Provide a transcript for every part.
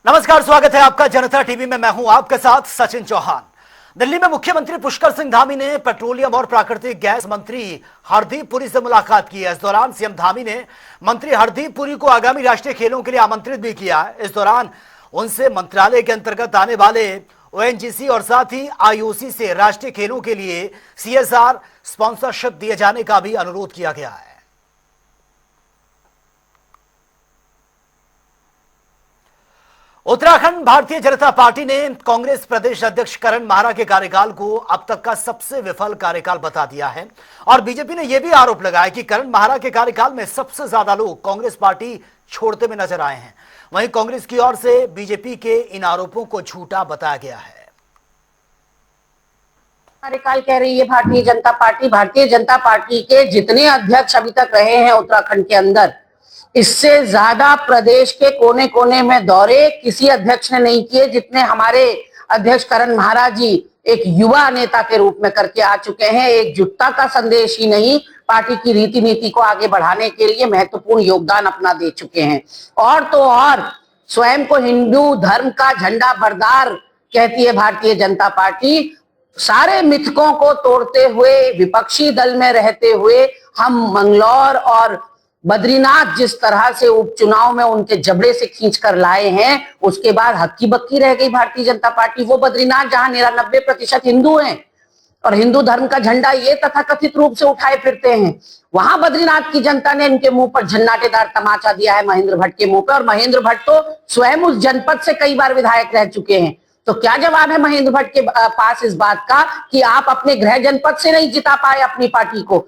नमस्कार, स्वागत है आपका जनता टीवी में। मैं हूं आपके साथ सचिन चौहान। दिल्ली में मुख्यमंत्री पुष्कर सिंह धामी ने पेट्रोलियम और प्राकृतिक गैस मंत्री हरदीप पुरी से मुलाकात की है। इस दौरान सीएम धामी ने मंत्री हरदीप पुरी को आगामी राष्ट्रीय खेलों के लिए आमंत्रित भी किया। इस दौरान उनसे मंत्रालय के अंतर्गत आने वाले ओएनजीसी और साथ ही आईओसी से राष्ट्रीय खेलों के लिए सीएसआर स्पॉन्सरशिप दिए जाने का भी अनुरोध किया गया है। उत्तराखंड भारतीय जनता पार्टी ने कांग्रेस प्रदेश अध्यक्ष करण माहरा के कार्यकाल को अब तक का सबसे विफल कार्यकाल बता दिया है और बीजेपी ने यह भी आरोप लगाया कि करण माहरा के कार्यकाल में सबसे ज्यादा लोग कांग्रेस पार्टी छोड़ते हुए नजर आए हैं। वहीं कांग्रेस की ओर से बीजेपी के इन आरोपों को झूठा बताया गया है। कार्यकाल कह रही है भारतीय जनता पार्टी के जितने अध्यक्ष अभी तक रहे हैं उत्तराखंड के अंदर, इससे ज्यादा प्रदेश के कोने कोने में दौरे किसी अध्यक्ष ने नहीं किए जितने हमारे अध्यक्ष करण माहरा जी एक युवा नेता के रूप में करके आ चुके हैं। एकजुटता का संदेश ही नहीं, पार्टी की रीति नीति को आगे बढ़ाने के लिए महत्वपूर्ण योगदान अपना दे चुके हैं। और तो और स्वयं को हिंदू धर्म का झंडा बरदार कहती है भारतीय जनता पार्टी। सारे मिथकों को तोड़ते हुए, विपक्षी दल में रहते हुए हम मंगलौर और बद्रीनाथ जिस तरह से उपचुनाव में उनके जबड़े से खींच कर लाए हैं, उसके बाद हक्की बक्की रह गई भारतीय जनता पार्टी। वो बद्रीनाथ जहां 99% हिंदू हैं और हिंदू धर्म का झंडा ये तथाकथित रूप से उठाए फिरते हैं, वहां बद्रीनाथ की जनता ने इनके मुंह पर झन्नाटेदार तमाचा दिया है महेंद्र भट्ट के मुंह पर। और महेंद्र भट्ट तो स्वयं उस जनपद से कई बार विधायक रह चुके हैं। तो क्या जवाब है महेंद्र भट्ट के पास इस बात का कि आप अपने गृह जनपद से नहीं जिता पाए अपनी पार्टी को?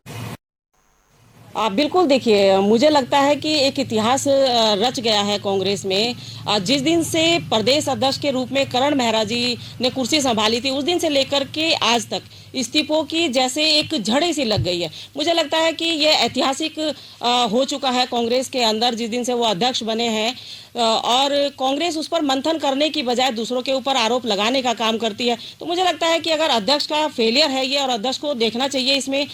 बिल्कुल, देखिए, मुझे लगता है कि एक इतिहास रच गया है कांग्रेस में। जिस दिन से प्रदेश अध्यक्ष के रूप में करण माहरा जी ने कुर्सी संभाली थी, उस दिन से लेकर के आज तक इस्तीफों की जैसे एक झड़ी सी लग गई है। मुझे लगता है कि ये ऐतिहासिक हो चुका है कांग्रेस के अंदर जिस दिन से वो अध्यक्ष बने हैं। और कांग्रेस उस पर मंथन करने की बजाय दूसरों के ऊपर आरोप लगाने का काम करती है। तो मुझे लगता है कि अगर अध्यक्ष का फेलियर है ये, और अध्यक्ष को देखना चाहिए इसमें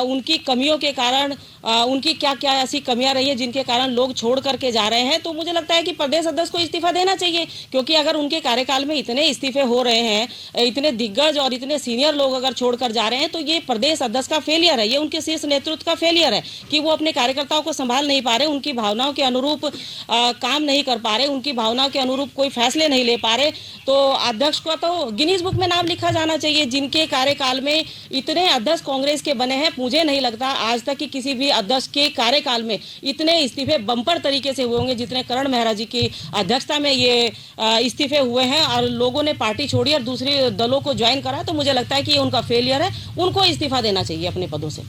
उनकी कमियों के कारण, उनकी क्या क्या ऐसी कमियां रही है जिनके कारण लोग छोड़ करके जा रहे हैं। तो मुझे लगता है कि प्रदेश अध्यक्ष को इस्तीफा देना चाहिए, क्योंकि अगर उनके कार्यकाल में इतने इस्तीफे हो रहे हैं, इतने दिग्गज और इतने सीनियर लोग अगर छोड़कर जा रहे हैं, तो ये प्रदेश अध्यक्ष का फेलियर है, ये उनके शीर्ष नेतृत्व का फेलियर है कि वो अपने कार्यकर्ताओं को संभाल नहीं पा रहे, उनकी भावनाओं के अनुरूप काम नहीं कर पा रहे, उनकी भावनाओं के अनुरूप कोई फैसले नहीं ले पा रहे। तो अध्यक्ष को तो गिनीज बुक में नाम लिखा जाना चाहिए। जिनके कार्यकाल में इतने अध्यक्ष कांग्रेस के बने हैं, मुझे नहीं लगता आज तक कि किसी भी अध्यक्ष के कार्यकाल में इतने इस्तीफे बम्पर तरीके से हुए होंगे जितने करण माहरा जी की अध्यक्षता में ये इस्तीफे हुए हैं और लोगों ने पार्टी छोड़ी और दूसरे दलों को ज्वाइन करा। तो मुझे लगता है कि ये उनका फेलियर है, उनको इस्तीफा देना चाहिए अपने पदों से।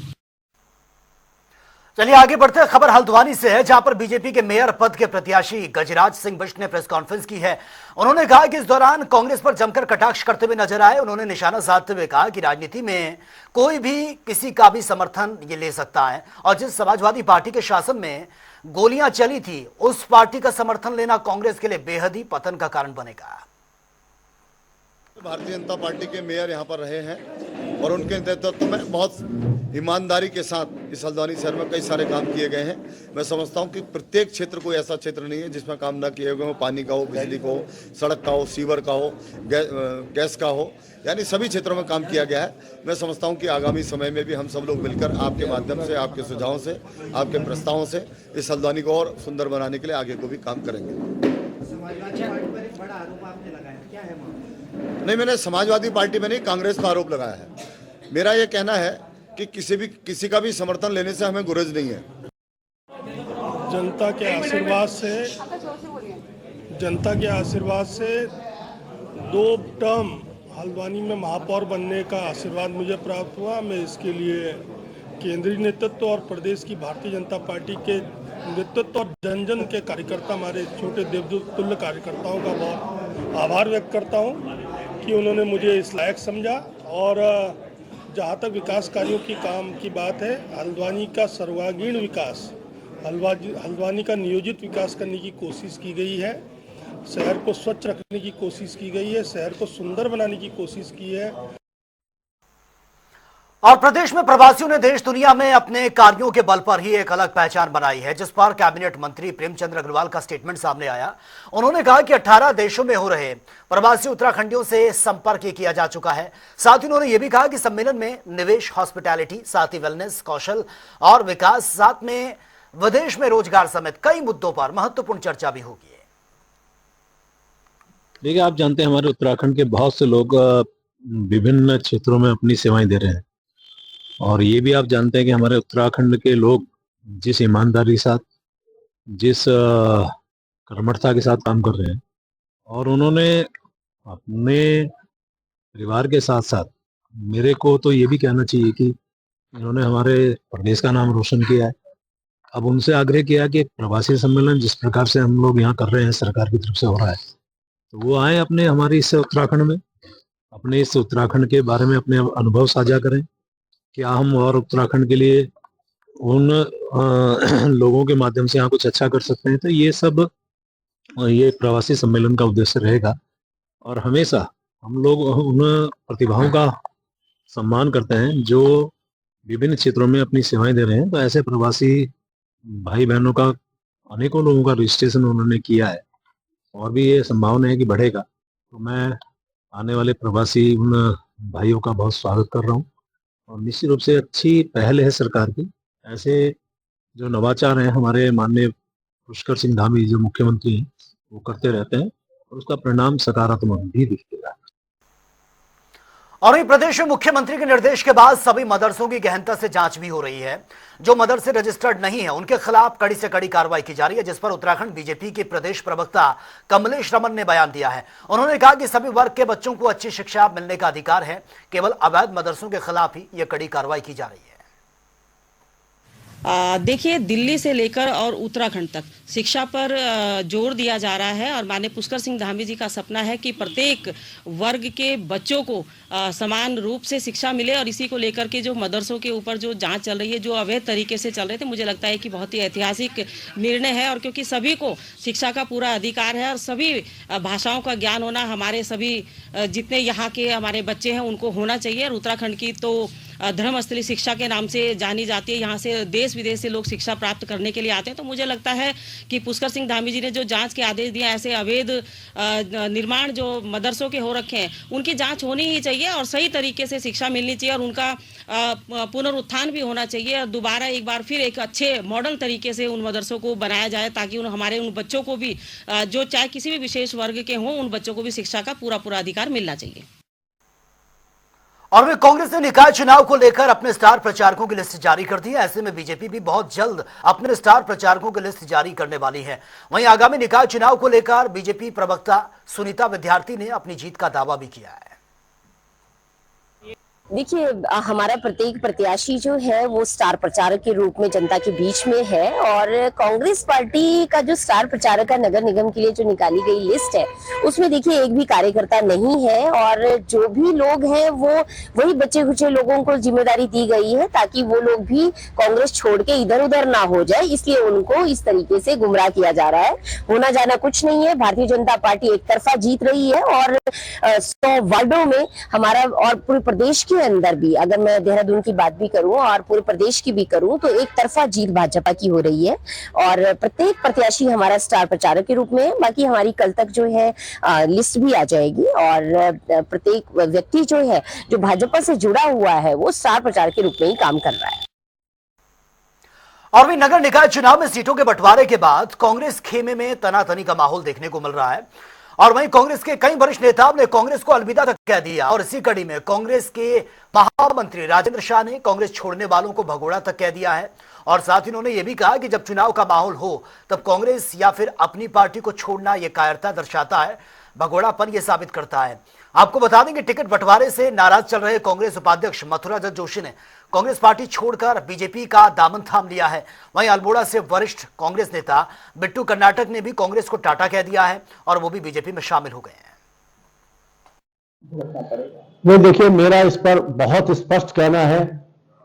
चलिए आगे बढ़ते हैं। खबर हल्द्वानी से है, जहां पर बीजेपी के मेयर पद के प्रत्याशी गजराज सिंह बिष्ट ने प्रेस कॉन्फ्रेंस की है। उन्होंने कहा कि इस दौरान कांग्रेस पर जमकर कटाक्ष करते हुए नजर आए। उन्होंने निशाना साधते हुए कहा कि राजनीति में कोई भी किसी का भी समर्थन ये ले सकता है और जिस समाजवादी पार्टी के शासन में गोलियां चली थी, उस पार्टी का समर्थन लेना कांग्रेस के लिए बेहद ही पतन का कारण बनेगा। भारतीय जनता पार्टी के मेयर यहाँ पर रहे हैं और उनके नेतृत्व में बहुत ईमानदारी के साथ इस हल्द्वानी शहर में कई सारे काम किए गए हैं। मैं समझता हूँ कि प्रत्येक क्षेत्र कोई ऐसा क्षेत्र नहीं है जिसमें काम ना किए गए हो। पानी का हो, बिजली का हो, सड़क का हो, सीवर का हो, गैस का हो, यानी सभी क्षेत्रों में काम किया गया है। मैं समझता हूँ कि आगामी समय में भी हम सब लोग मिलकर आपके माध्यम से, आपके सुझावों से, आपके प्रस्तावों से इस हल्द्वानी को और सुंदर बनाने के लिए आगे को भी काम करेंगे। नहीं, मैंने समाजवादी पार्टी में नहीं, कांग्रेस का आरोप लगाया है। मेरा ये कहना है कि किसी का भी समर्थन लेने से हमें गुरेज नहीं है। जनता के आशीर्वाद से 2 टर्म हल्द्वानी में महापौर बनने का आशीर्वाद मुझे प्राप्त हुआ। मैं इसके लिए केंद्रीय नेतृत्व और प्रदेश की भारतीय जनता पार्टी के नेतृत्व और जन जन के कार्यकर्ता, हमारे छोटे देवदूत तुल्य कार्यकर्ताओं का बहुत आभार व्यक्त करता हूँ कि उन्होंने मुझे इस लायक समझा। और जहाँ तक विकास कार्यों की काम की बात है, हल्द्वानी का सर्वांगीण विकास, हल्द्वानी का नियोजित विकास करने की कोशिश की गई है। शहर को स्वच्छ रखने की कोशिश की गई है, शहर को सुंदर बनाने की कोशिश की है। और प्रदेश में प्रवासियों ने देश दुनिया में अपने कार्यों के बल पर ही एक अलग पहचान बनाई है, जिस पर कैबिनेट मंत्री प्रेमचंद अग्रवाल का स्टेटमेंट सामने आया। उन्होंने कहा कि 18 देशों में हो रहे प्रवासी उत्तराखंडियों से संपर्क किया जा चुका है। साथ ही उन्होंने यह भी कहा कि सम्मेलन में निवेश, हॉस्पिटैलिटी, साथ ही वेलनेस, कौशल और विकास, साथ में विदेश में रोजगार समेत कई मुद्दों पर महत्वपूर्ण चर्चा भी होगी। देखिए, आप जानते हैं हमारे उत्तराखंड के बहुत से लोग विभिन्न क्षेत्रों में अपनी सेवाएं दे रहे हैं, और ये भी आप जानते हैं कि हमारे उत्तराखंड के लोग जिस ईमानदारी के साथ, जिस कर्मठता के साथ काम कर रहे हैं, और उन्होंने अपने परिवार के साथ साथ, मेरे को तो ये भी कहना चाहिए कि इन्होंने हमारे प्रदेश का नाम रोशन किया है। अब उनसे आग्रह किया कि प्रवासी सम्मेलन जिस प्रकार से हम लोग यहाँ कर रहे हैं, सरकार की तरफ से हो रहा है, तो वो आए अपने हमारे इस उत्तराखंड में, अपने इस उत्तराखंड के बारे में अपने अनुभव साझा करें। क्या हम और उत्तराखंड के लिए उन लोगों के माध्यम से यहाँ कुछ अच्छा कर सकते हैं। तो ये सब, ये प्रवासी सम्मेलन का उद्देश्य रहेगा, और हमेशा हम लोग उन प्रतिभाओं का सम्मान करते हैं जो विभिन्न क्षेत्रों में अपनी सेवाएं दे रहे हैं। तो ऐसे प्रवासी भाई बहनों का, अनेकों लोगों का रजिस्ट्रेशन उन्होंने किया है, और भी ये संभावना है कि बढ़ेगा। तो मैं आने वाले प्रवासी उन भाइयों का बहुत स्वागत कर रहा हूँ, और निश्चित रूप से अच्छी पहल है सरकार की। ऐसे जो नवाचार हैं हमारे माननीय पुष्कर सिंह धामी जो मुख्यमंत्री हैं, वो करते रहते हैं, और उसका परिणाम सकारात्मक भी दिखेगा। और वहीं प्रदेश में मुख्यमंत्री के निर्देश के बाद सभी मदरसों की गहनता से जांच भी हो रही है। जो मदरसे रजिस्टर्ड नहीं है उनके खिलाफ कड़ी से कड़ी कार्रवाई की जा रही है, जिस पर उत्तराखंड बीजेपी के प्रदेश प्रवक्ता कमलेश रमन ने बयान दिया है। उन्होंने कहा कि सभी वर्ग के बच्चों को अच्छी शिक्षा मिलने का अधिकार है, केवल अवैध मदरसों के खिलाफ ही यह कड़ी कार्रवाई की जा रही है। देखिए, दिल्ली से लेकर और उत्तराखंड तक शिक्षा पर जोर दिया जा रहा है, और माननीय पुष्कर सिंह धामी जी का सपना है कि प्रत्येक वर्ग के बच्चों को समान रूप से शिक्षा मिले। और इसी को लेकर के जो मदरसों के ऊपर जो जांच चल रही है, जो अवैध तरीके से चल रहे थे, मुझे लगता है कि बहुत ही ऐतिहासिक निर्णय है। और क्योंकि सभी को शिक्षा का पूरा अधिकार है, और सभी भाषाओं का ज्ञान होना हमारे सभी जितने यहाँ के हमारे बच्चे हैं उनको होना चाहिए। और उत्तराखंड की तो धर्मस्थली शिक्षा के नाम से जानी जाती है, यहाँ से देश विदेश से लोग शिक्षा प्राप्त करने के लिए आते हैं। तो मुझे लगता है कि पुष्कर सिंह धामी जी ने जो जांच के आदेश दिए, ऐसे अवैध निर्माण जो मदरसों के हो रखे हैं उनकी जांच होनी ही चाहिए, और सही तरीके से शिक्षा मिलनी चाहिए, और उनका पुनरुत्थान भी होना चाहिए, और दोबारा एक बार फिर एक अच्छे मॉडर्न तरीके से उन मदरसों को बनाया जाए, ताकि हमारे उन बच्चों को भी, जो चाहे किसी भी विशेष वर्ग के हों, उन बच्चों को भी शिक्षा का पूरा अधिकार मिलना चाहिए। और वे कांग्रेस ने निकाय चुनाव को लेकर अपने स्टार प्रचारकों की लिस्ट जारी कर दी है। ऐसे में बीजेपी भी बहुत जल्द अपने स्टार प्रचारकों की लिस्ट जारी करने वाली है। वहीं आगामी निकाय चुनाव को लेकर बीजेपी प्रवक्ता सुनीता विद्यार्थी ने अपनी जीत का दावा भी किया है। देखिए, हमारा प्रत्येक प्रत्याशी जो है वो स्टार प्रचारक के रूप में जनता के बीच में है, और कांग्रेस पार्टी का जो स्टार प्रचारक का नगर निगम के लिए जो निकाली गई लिस्ट है उसमें देखिए एक भी कार्यकर्ता नहीं है, और जो भी लोग हैं वो वही बचे खुचे लोगों को जिम्मेदारी दी गई है, ताकि वो लोग भी कांग्रेस छोड़ के इधर उधर ना हो जाए, इसलिए उनको इस तरीके से गुमराह किया जा रहा है। होना जाना कुछ नहीं है, भारतीय जनता पार्टी एक तरफा जीत रही है, और 100 वार्डों में हमारा, और पूरे प्रदेश के अंदर भी, अगर मैं देहरादून की बात भी करूं और पूरे प्रदेश की भी करूं, तो एक तरफा जीत भाजपा की हो रही है, और प्रत्येक प्रत्याशी हमारा स्टार प्रचारक के रूप में है। बाकी हमारी कल तक जो है लिस्ट भी आ जाएगी, और प्रत्येक व्यक्ति जो है जो भाजपा से जुड़ा हुआ है वो स्टार प्रचारक के रूप में ही काम कर रहा है। और भी नगर निकाय चुनाव में सीटों के बंटवारे के बाद कांग्रेस खेमे में तनातनी का माहौल देखने को मिल रहा है, और वहीं कांग्रेस के कई वरिष्ठ नेताओं ने कांग्रेस को अलविदा तक कह दिया। और इसी कड़ी में कांग्रेस के महामंत्री राजेंद्र शाह ने कांग्रेस छोड़ने वालों को भगोड़ा तक कह दिया है, और साथ ही उन्होंने यह भी कहा कि जब चुनाव का माहौल हो तब कांग्रेस या फिर अपनी पार्टी को छोड़ना यह कायरता दर्शाता है, भगोड़ापन यह साबित करता है। आपको बता दें कि टिकट बंटवारे से नाराज चल रहे कांग्रेस उपाध्यक्ष मथुरा दत्त जोशी ने कांग्रेस पार्टी छोड़कर बीजेपी का दामन थाम लिया है। वहीं अल्मोड़ा से वरिष्ठ कांग्रेस नेता बिट्टू कर्नाटक ने भी कांग्रेस को टाटा कह दिया है, और वो भी बीजेपी में शामिल हो गए हैं। वो देखिए, मेरा इस पर बहुत स्पष्ट कहना है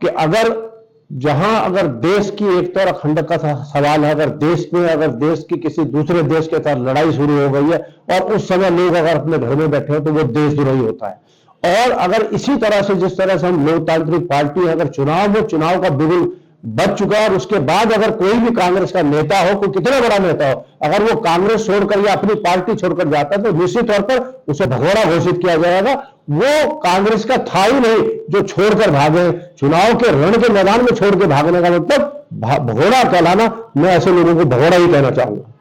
कि अगर देश की एकता और अखंडता का सवाल है, अगर देश की किसी दूसरे देश के साथ लड़ाई शुरू हो गई है और उस समय लोग अगर अपने घर में बैठे हो तो वो देशद्रोही होता है। और अगर इसी तरह से जिस तरह से हम लोकतांत्रिक पार्टी, अगर चुनाव का बिगुल बच चुका है और उसके बाद अगर कोई भी कांग्रेस का नेता हो, कोई कितना बड़ा नेता हो, अगर वो कांग्रेस छोड़कर या अपनी पार्टी छोड़कर जाता है तो निश्चित तौर पर उसे भगोड़ा घोषित किया जाएगा। वो कांग्रेस का था ही नहीं जो छोड़कर भागे। चुनाव के रण के मैदान में छोड़ के भागने का मतलब भगोड़ा कहलाना, मैं ऐसे लोगों को भगोड़ा ही कहना चाहूंगा।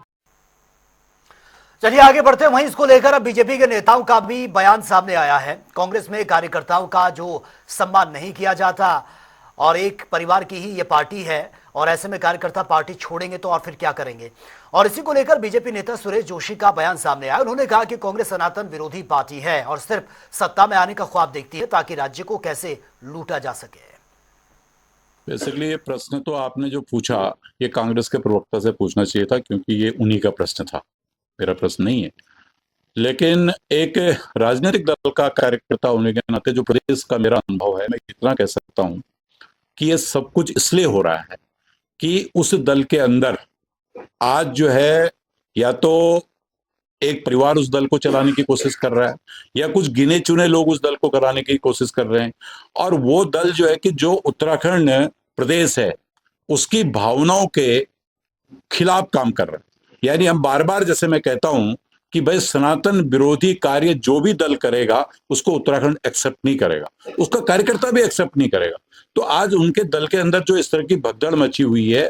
चलिए आगे बढ़ते हैं। वहीं इसको लेकर अब बीजेपी के नेताओं का भी बयान सामने आया है। कांग्रेस में कार्यकर्ताओं का जो सम्मान नहीं किया जाता और एक परिवार की ही ये पार्टी है और ऐसे में कार्यकर्ता पार्टी छोड़ेंगे तो और फिर क्या करेंगे। और इसी को लेकर बीजेपी नेता सुरेश जोशी का बयान सामने आया। उन्होंने कहा कि कांग्रेस सनातन विरोधी पार्टी है और सिर्फ सत्ता में आने का ख्वाब देखती है ताकि राज्य को कैसे लूटा जा सके। बेसिकली ये प्रश्न तो आपने जो पूछा ये कांग्रेस के प्रवक्ता से पूछना चाहिए था, क्योंकि ये उन्हीं का प्रश्न था, मेरा प्रश्न नहीं है। लेकिन एक राजनीतिक दल का कार्यकर्ता होने के नाते जो प्रदेश का मेरा अनुभव है, मैं इतना कह सकता हूं कि ये सब कुछ इसलिए हो रहा है कि उस दल के अंदर आज जो है या तो एक परिवार उस दल को चलाने की कोशिश कर रहा है या कुछ गिने चुने लोग उस दल को कराने की कोशिश कर रहे हैं, और वो दल जो है कि जो उत्तराखंड प्रदेश है उसकी भावनाओं के खिलाफ काम कर रहा है। यानी हम बार बार, जैसे मैं कहता हूं कि भाई सनातन विरोधी कार्य जो भी दल करेगा उसको उत्तराखंड एक्सेप्ट नहीं करेगा, उसका कार्यकर्ता भी एक्सेप्ट नहीं करेगा। तो आज उनके दल के अंदर जो इस तरह की भगदड़ मची हुई है,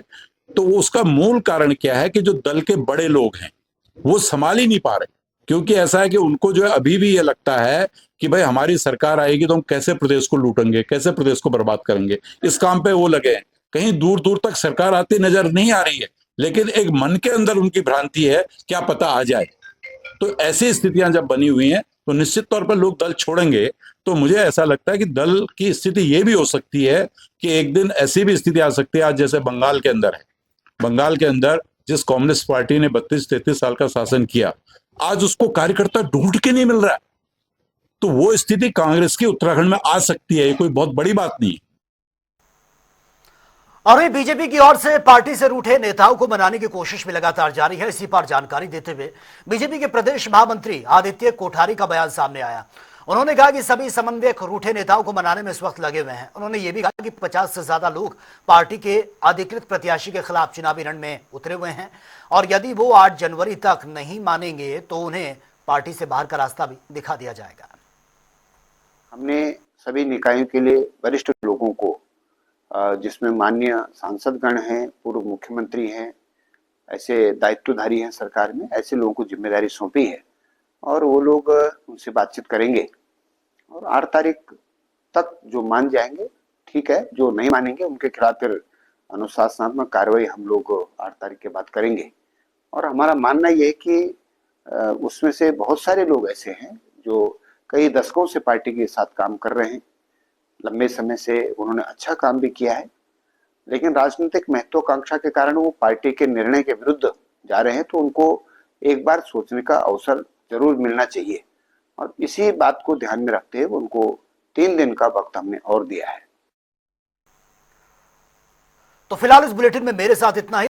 तो उसका मूल कारण क्या है कि जो दल के बड़े लोग हैं वो संभाल ही नहीं पा रहे। क्योंकि ऐसा है कि उनको जो है अभी भी ये लगता है कि भाई हमारी सरकार आएगी तो हम कैसे प्रदेश को लूटेंगे, कैसे प्रदेश को बर्बाद करेंगे, इस काम पे वो लगे हैं। कहीं दूर दूर तक सरकार आती नजर नहीं आ रही है, लेकिन एक मन के अंदर उनकी भ्रांति है, क्या पता आ जाए। तो ऐसी स्थितियां जब बनी हुई हैं तो निश्चित तौर पर लोग दल छोड़ेंगे। तो मुझे ऐसा लगता है कि दल की स्थिति ये भी हो सकती है कि एक दिन ऐसी भी स्थिति आ सकती है, आज जैसे बंगाल के अंदर है। बंगाल के अंदर जिस कम्युनिस्ट पार्टी ने 32-33 साल का शासन किया, आज उसको कार्यकर्ता ढूंढ के नहीं मिल रहा है। तो वो स्थिति कांग्रेस की उत्तराखंड में आ सकती है, ये कोई बहुत बड़ी बात नहीं है। और वहीं बीजेपी की ओर से पार्टी से रूठे नेताओं को मनाने की कोशिश भी लगातार जारी है। इसी पर जानकारी देते हुए बीजेपी के प्रदेश महामंत्री आदित्य कोठारी का बयान सामने आया। उन्होंने कहा कि सभी समन्वयक रूठे नेताओं को मनाने में इस वक्त लगे हुए हैं। उन्होंने ये भी कहा कि 50 से ज्यादा लोग पार्टी के अधिकृत प्रत्याशी के खिलाफ चुनावी रण में उतरे हुए हैं और यदि वो 8 जनवरी तक नहीं मानेंगे तो उन्हें पार्टी से बाहर का रास्ता भी दिखा दिया जाएगा। हमने सभी निकायों के लिए वरिष्ठ लोगों को, जिसमें माननीय सांसदगण हैं, पूर्व मुख्यमंत्री हैं, ऐसे दायित्वधारी हैं सरकार में, ऐसे लोगों को जिम्मेदारी सौंपी है और वो लोग उनसे बातचीत करेंगे और 8 तारीख तक जो मान जाएंगे ठीक है, जो नहीं मानेंगे उनके खिलाफ फिर अनुशासनात्मक कार्रवाई हम लोग 8 तारीख के बाद करेंगे। और हमारा मानना ये है कि उसमें से बहुत सारे लोग ऐसे हैं जो कई दशकों से पार्टी के साथ काम कर रहे हैं, लंबे समय से उन्होंने अच्छा काम भी किया है, लेकिन राजनीतिक महत्वाकांक्षा के कारण वो पार्टी के निर्णय के विरुद्ध जा रहे हैं। तो उनको एक बार सोचने का अवसर जरूर मिलना चाहिए और इसी बात को ध्यान में रखते हुए उनको 3 दिन का वक्त हमने और दिया है। तो फिलहाल इस बुलेटिन में मेरे साथ इतना ही।